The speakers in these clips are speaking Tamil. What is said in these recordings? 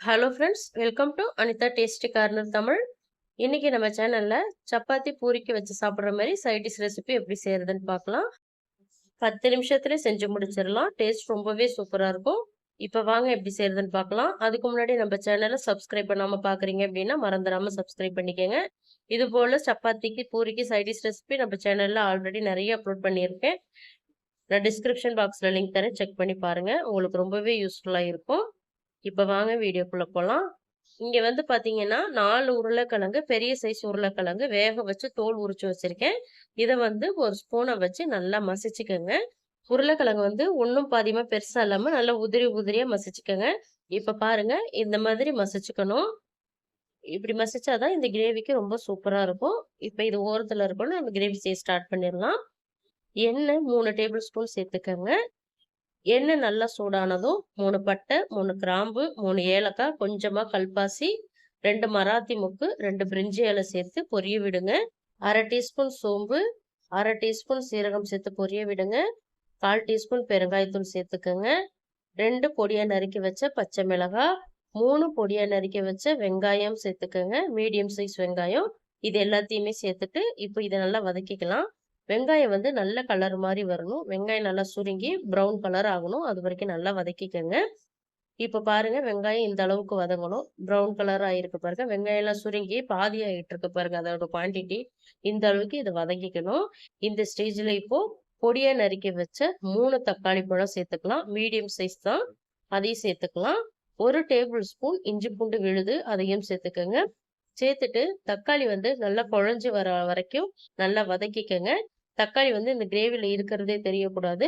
Hello friends, welcome to Anitha tasty corner Tamil. இன்னைக்கு நம்ம சேனல்ல சப்பாத்தி பூரிக்கு வச்சு சாப்பிட்ற மாதிரி சைட் டிஷ் ரெசிபி எப்படி செய்யறதுன்னு பார்க்கலாம். 10 நிமிஷத்துல செஞ்சு முடிச்சிடலாம். டேஸ்ட் ரொம்பவே சூப்பரா இருக்கும். இப்ப வாங்க எப்படி செய்யறதுன்னு பார்க்கலாம். அதுக்கு முன்னாடி நம்ம சேனலை சப்ஸ்கிரைப் பண்ணாம பாக்குறீங்க அப்படின்னா மறந்துடாம சப்ஸ்கிரைப் பண்ணிக்கோங்க. இது போல சப்பாத்திக்கு பூரிக்கு சைட் டிஷ் ரெசிபி நம்ம சேனல்ல ஆல்ரெடி நிறைய அப்லோட் பண்ணியிருக்கேன். நான் டிஸ்கிரிப்ஷன் பாக்ஸ்ல லிங்க் தரேன், செக் பண்ணி பாருங்க. உங்களுக்கு ரொம்பவே யூஸ்ஃபுல்லா இருக்கும். இப்ப வாங்க வீடியோக்குள்ள போலாம். இங்க வந்து பாத்தீங்கன்னா 4 உருளைக்கிழங்கு, பெரிய சைஸ் உருளைக்கிழங்கு வேக வச்சு தோல் உரிச்சு வச்சிருக்கேன். இத வந்து ஒரு ஸ்பூனை வச்சு நல்லா மசிச்சுக்கோங்க. உருளைக்கிழங்கு வந்து ஒன்னும் பாதியமா பெருசா இல்லாம நல்லா உதிரி உதிரியா மசிச்சுக்கோங்க. இப்ப பாருங்க, இந்த மாதிரி மசிச்சுக்கணும். இப்படி மசிச்சாதான் இந்த கிரேவிக்கு ரொம்ப சூப்பரா இருக்கும். இப்ப இது ஓரத்துல இருக்கணும், நம்ம கிரேவி செய்ய ஸ்டார்ட் பண்ணிடலாம். எண்ணெய் 3 டேபிள் ஸ்பூன் சேர்த்துக்கோங்க. எண்ணெய் நல்லா சூடானதும் 3 பட்டை, 3 கிராம்பு, 3 ஏலக்காய், கொஞ்சமா கல்பாசி, 2 மராத்தி மொக்கு, 2 பிரிஞ்சி இலை சேர்த்து பொரிய விடுங்க. 1/2 டீஸ்பூன் சோம்பு, 1/2 டீஸ்பூன் சீரகம் சேர்த்து பொரிய விடுங்க. 1/4 டீஸ்பூன் பெருங்காயத்தூள் சேர்த்துக்கோங்க. 2 பொடியா நறுக்கி வச்ச பச்சை மிளகாய், 3 பொடியா நறுக்கி வச்ச வெங்காயம் சேர்த்துக்கோங்க. மீடியம் சைஸ் வெங்காயம். இது எல்லாத்தையுமே சேர்த்துட்டு இப்போ இதை நல்லா வதக்கிக்கலாம். வெங்காயம் வந்து நல்ல கலர் மாதிரி வரணும். வெங்காயம் நல்லா சுருங்கி ப்ரௌன் கலர் ஆகணும். அது வரைக்கும் நல்லா வதக்கிக்கோங்க. இப்ப பாருங்க, வெங்காயம் இந்த அளவுக்கு வதங்கணும். ப்ரௌன் கலர் ஆயிருக்கு பாருங்க. வெங்காயம் எல்லாம் சுருங்கி பாதி ஆகிட்டு இருக்கு பாருங்க. அதோட குவான்டிட்டி இந்த அளவுக்கு இதை வதக்கிக்கணும். இந்த ஸ்டேஜ்ல இப்போ பொடியா நறுக்கி வச்ச 3 தக்காளி பழம் சேர்த்துக்கலாம். மீடியம் சைஸ் தான், அதையும் சேர்த்துக்கலாம். 1 டேபிள் ஸ்பூன் இஞ்சி பூண்டு விழுது, அதையும் சேர்த்துக்கோங்க. சேர்த்துட்டு தக்காளி வந்து நல்லா குழஞ்சு வர வரைக்கும் நல்லா வதக்கிக்கங்க. தக்காளி வந்து இந்த கிரேவில இருக்கிறதே தெரியக்கூடாது.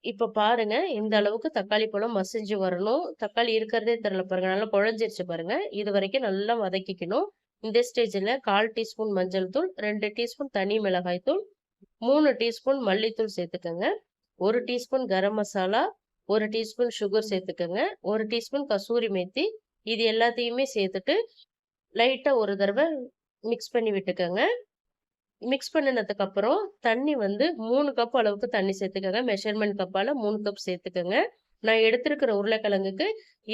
இப்ப பாருங்க, இந்த அளவுக்கு தக்காளி பழம் மசிஞ்சு வரணும். தக்காளி இருக்கிறதே தெரியல பாருங்க, நல்லா குழஞ்சிருச்சு பாருங்க. இது வரைக்கும் நல்லா வதக்கிக்கணும். இந்த ஸ்டேஜ்ல 1/4 டீஸ்பூன் மஞ்சள் தூள், 2 டீஸ்பூன் தனி மிளகாய் தூள், 3 டீஸ்பூன் மல்லித்தூள் சேர்த்துக்கங்க. 1 teaspoon garam masala, 1 teaspoon sugar சேர்த்துக்கங்க. 1 டீஸ்பூன் கசூரி மேத்தி. இது எல்லாத்தையுமே சேர்த்துட்டு லைட்டா ஒரு தடவை மிக்ஸ் பண்ணி விட்டுக்கோங்க. மிக்ஸ் பண்ணினதுக்கு அப்புறம் தண்ணி வந்து 3 கப் அளவுக்கு தண்ணி சேர்த்துக்கோங்க. மெஷர்மெண்ட் கப்பால 3 கப் சேர்த்துக்கோங்க. நான் எடுத்திருக்கிற உருளைக்கிழங்குக்கு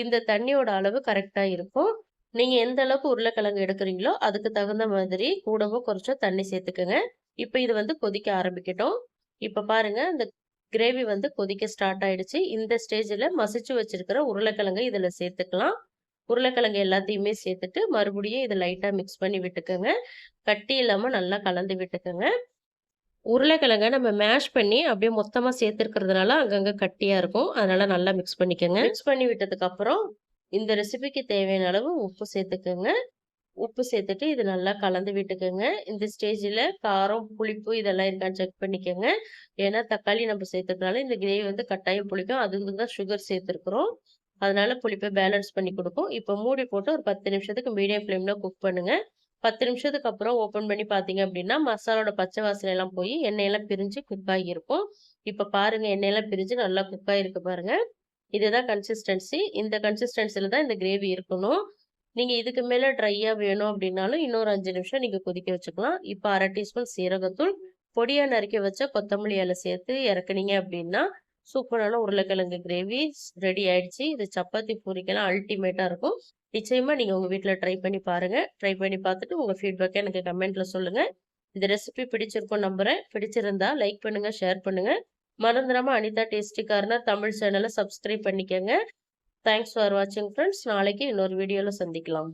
இந்த தண்ணியோட அளவு கரெக்டா இருக்கும். நீங்க எந்த அளவுக்கு உருளைக்கிழங்கு எடுக்கிறீங்களோ அதுக்கு தகுந்த மாதிரி கூடவோ குறைச்சோ தண்ணி சேர்த்துக்கோங்க. இப்ப இது வந்து கொதிக்க ஆரம்பிக்கட்டும். இப்ப பாருங்க, இந்த கிரேவி வந்து கொதிக்க ஸ்டார்ட் ஆயிடுச்சு. இந்த ஸ்டேஜ்ல மசிச்சு வச்சிருக்கிற உருளைக்கிழங்கு இதுல சேர்த்துக்கலாம். உருளைக்கிழங்கு எல்லாத்தையுமே சேர்த்துட்டு மறுபடியும் இதை லைட்டா மிக்ஸ் பண்ணி விட்டுக்கோங்க. கட்டி இல்லாம நல்லா கலந்து விட்டுக்கோங்க. உருளைக்கிழங்க நம்ம மேஷ் பண்ணி அப்படியே மொத்தமா சேர்த்துருக்கிறதுனால அங்கங்க கட்டியா இருக்கும். அதனால நல்லா மிக்ஸ் பண்ணிக்கோங்க. மிக்ஸ் பண்ணி விட்டதுக்கு அப்புறம் இந்த ரெசிபிக்கு தேவையான அளவு உப்பு சேர்த்துக்கோங்க. உப்பு சேர்த்துட்டு இது நல்லா கலந்து விட்டுக்கோங்க. இந்த ஸ்டேஜில் காரம், புளிப்பு இதெல்லாம் இருக்கான்னு செக் பண்ணிக்கோங்க. ஏன்னா தக்காளி நம்ம சேர்த்துக்கனால இந்த கிரேவி வந்து கட்டாயம் புளிக்கும். அதுக்கு தான் சுகர் சேர்த்துருக்குறோம். அதனால புளிப்பை பேலன்ஸ் பண்ணி கொடுக்கும். இப்போ மூடி போட்டு ஒரு 10 நிமிஷத்துக்கு மீடியம் ஃப்ளேம்ல குக் பண்ணுங்க. 10 நிமிஷத்துக்கு அப்புறம் ஓப்பன் பண்ணி பார்த்தீங்க அப்படின்னா மசாலோட பச்சை வாசனை எல்லாம் போய் எண்ணெயெல்லாம் பிரிஞ்சு குக் ஆகியிருக்கும். இப்போ பாருங்க, எண்ணெயெல்லாம் பிரிஞ்சு நல்லா குக் ஆகிருக்கு பாருங்க. இதுதான் கன்சிஸ்டன்சி. இந்த கன்சிஸ்டன்சில தான் இந்த கிரேவி இருக்கணும். நீங்க இதுக்கு மேல ட்ரையா வேணும் அப்படின்னாலும் இன்னொரு 5 நிமிஷம் நீங்க கொதிக்க வச்சுக்கலாம். இப்போ 1/2 டீஸ்பூன் சீரகத்தூள், பொடியா நறுக்கி வச்ச கொத்தமல்லி இலை சேர்த்து இறக்குனீங்க அப்படின்னா சூப்பரான உருளைக்கிழங்கு கிரேவி ரெடி ஆயிடுச்சு. இது சப்பாத்தி பூரிக்கெல்லாம் அல்டிமேட்டா இருக்கும். நிச்சயமா நீங்க உங்க வீட்ல ட்ரை பண்ணி பாருங்க. ட்ரை பண்ணி பார்த்துட்டு உங்க ஃபீட்பேக்கை எனக்கு கமெண்ட்ல சொல்லுங்க. இந்த ரெசிபி பிடிச்சிருக்கும் நம்புறேன். பிடிச்சிருந்தா லைக் பண்ணுங்க, ஷேர் பண்ணுங்க. மறந்துடாம அனிதா டேஸ்டி கார்னர் தமிழ் சேனலை சப்ஸ்கிரைப் பண்ணிக்கங்க. தேங்க்ஸ் ஃபார் வாட்சிங் ஃப்ரெண்ட்ஸ். நாளைக்கு இன்னொரு வீடியோல சந்திக்கலாம்.